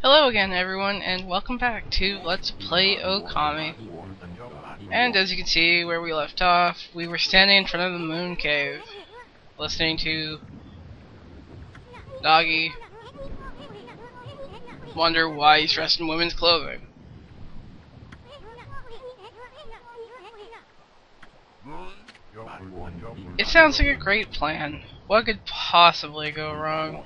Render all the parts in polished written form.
Hello again everyone, and welcome back to Let's Play Okami. And as you can see where we left off, we were standing in front of the moon cave, listening to Nagi wonder why he's dressed in women's clothing. It sounds like a great plan. What could possibly go wrong?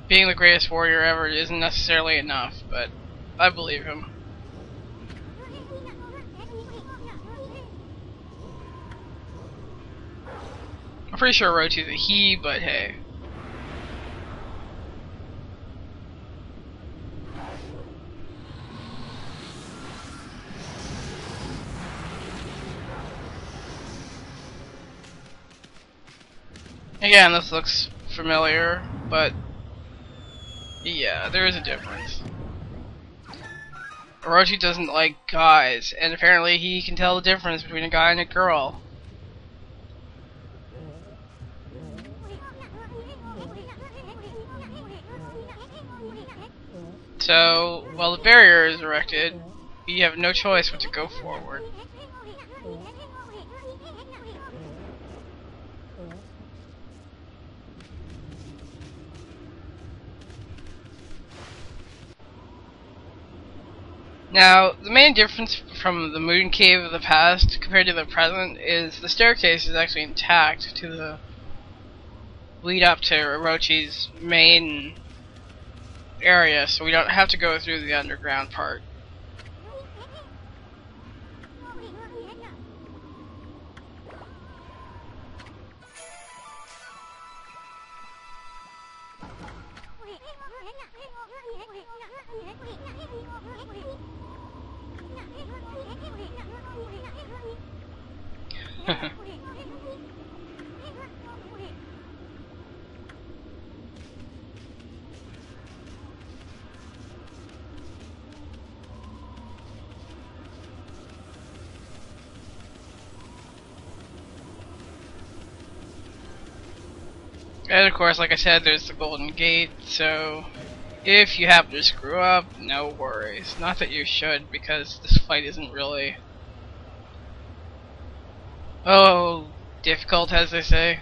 Being the greatest warrior ever isn't necessarily enough, but I believe him. I'm pretty sure Orochi's a he, but hey. Again, this looks familiar, but yeah, there is a difference. Orochi doesn't like guys, and apparently he can tell the difference between a guy and a girl. So, while the barrier is erected, you have no choice but to go forward. Now, the main difference from the moon cave of the past compared to the present is the staircase is actually intact to the lead up to Orochi's main area, so we don't have to go through the underground part. And of course, like I said, there's the Golden Gate, so if you happen to screw up, no worries. Not that you should, because this fight isn't really difficult, as they say.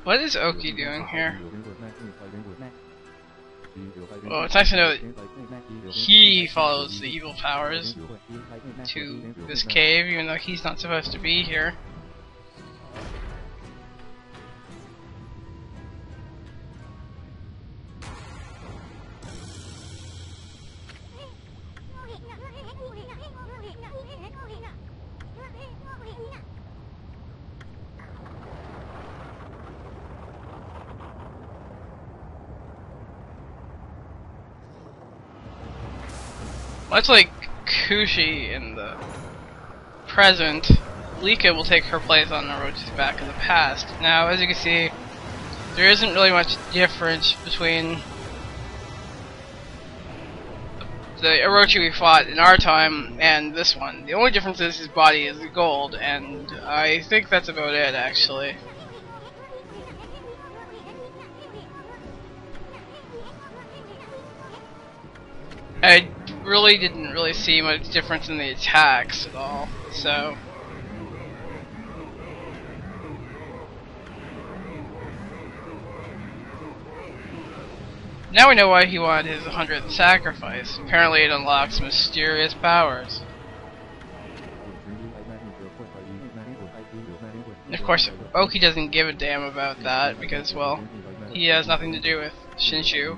What is Oki doing here? Well, it's nice to know that he follows the evil powers to this cave, even though he's not supposed to be here. Much like Kushi in the present, Lika will take her place on Orochi's back in the past. Now, as you can see, there isn't really much difference between the Orochi we fought in our time and this one. The only difference is his body is gold, and I think that's about it, actually. I really didn't see much difference in the attacks at all, so now we know why he wanted his 100th sacrifice. Apparently it unlocks mysterious powers. And of course, Oki doesn't give a damn about that because, well, he has nothing to do with Shinshu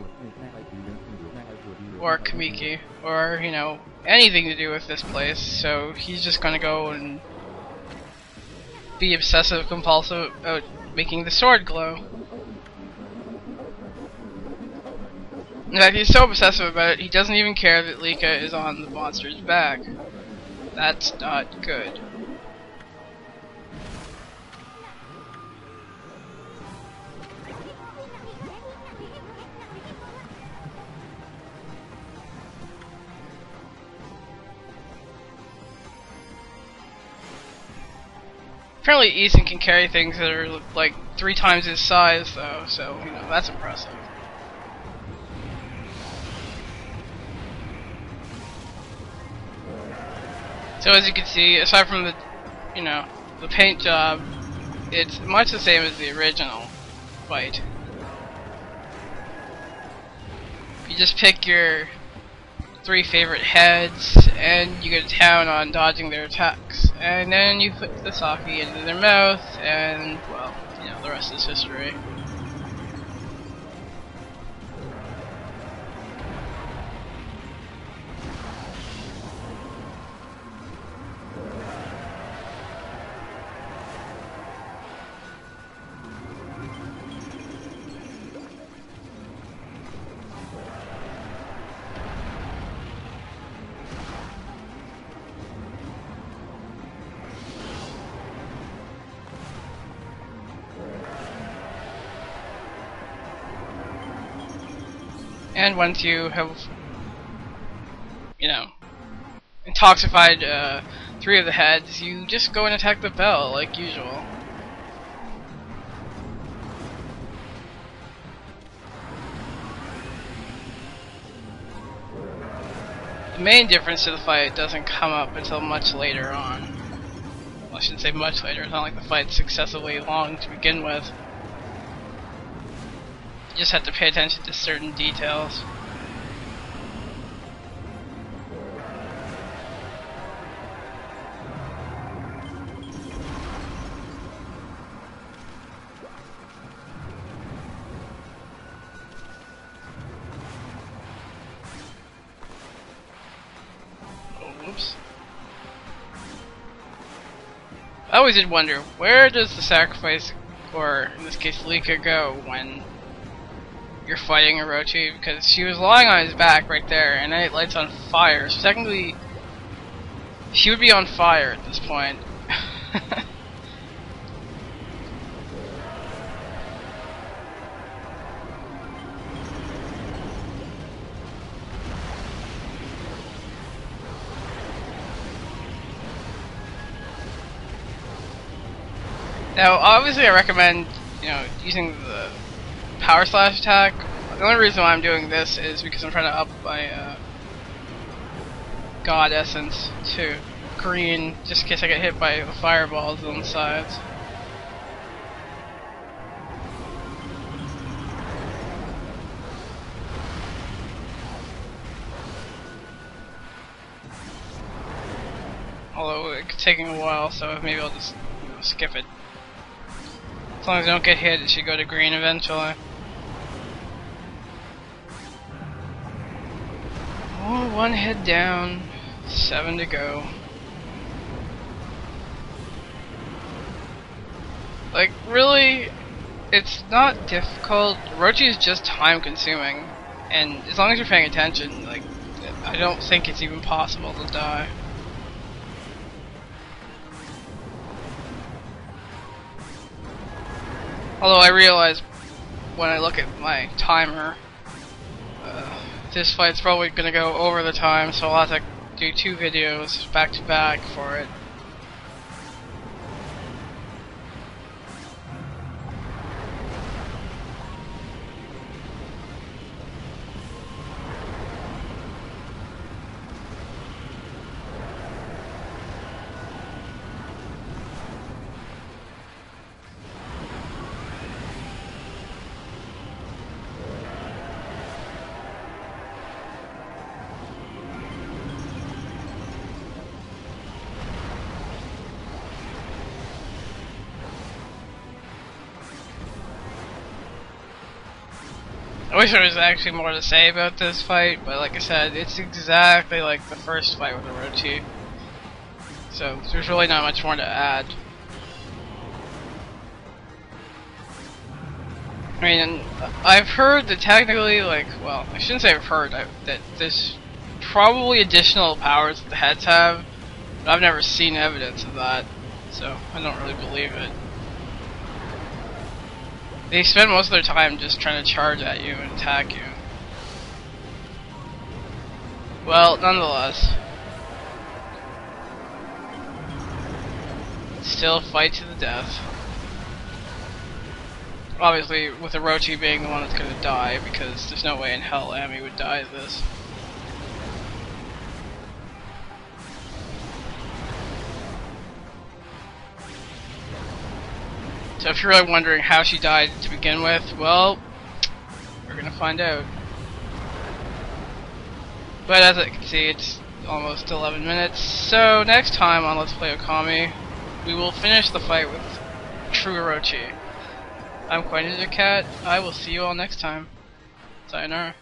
or Kamiki, or, you know, anything to do with this place, so he's just gonna go and be obsessive compulsive about making the sword glow. In fact, he's so obsessive about it, he doesn't even care that Lika is on the monster's back. That's not good. Apparently Ethan can carry things that are like 3 times his size though, so you know, that's impressive. So as you can see, aside from the, you know, the paint job, it's much the same as the original fight. You just pick your 3 favorite heads, and you go to town on dodging their attacks. And then you put the sake into their mouth, and, well, you know, the rest is history. And once you have, you know, intoxified 3 of the heads, you just go and attack the bell like usual. The main difference to the fight doesn't come up until much later on. Well, I shouldn't say much later, it's not like the fight's excessively long to begin with. You just have to pay attention to certain details. Oh, whoops. I always did wonder, where does the sacrifice, or in this case Lika, go when you're fighting Orochi? Because she was lying on his back right there, and then it lights on fire. So technically, she would be on fire at this point. Now, obviously, I recommend, you know, using the power slash attack. The only reason why I'm doing this is because I'm trying to up my God Essence to green, just in case I get hit by the fireballs on the sides. Although it's taking a while, so maybe I'll just, you know, skip it. As long as I don't get hit, it should go to green eventually. Oh, 1 head down, 7 to go. Like, really, it's not difficult. Orochi is just time consuming, and as long as you're paying attention, like, I don't think it's even possible to die. Although I realize when I look at my timer, this fight's probably gonna go over the time, so I'll have to do 2 videos back to back for it. I wish there was actually more to say about this fight, but like I said, it's exactly like the first fight with Orochi. So there's really not much more to add. I mean, I've heard that technically, like, well, I shouldn't say I've heard, that there's probably additional powers that the heads have, but I've never seen evidence of that, so I don't really believe it. They spend most of their time just trying to charge at you and attack you. Well, nonetheless, still fight to the death. Obviously, with Orochi being the one that's gonna die, because there's no way in hell Ami would die of this. So if you're really wondering how she died to begin with, well, we're gonna find out. But as I can see, it's almost 11 minutes, so next time on Let's Play Okami, we will finish the fight with true Orochi. I'm Quite Ninja Cat. I will see you all next time. Sayonara.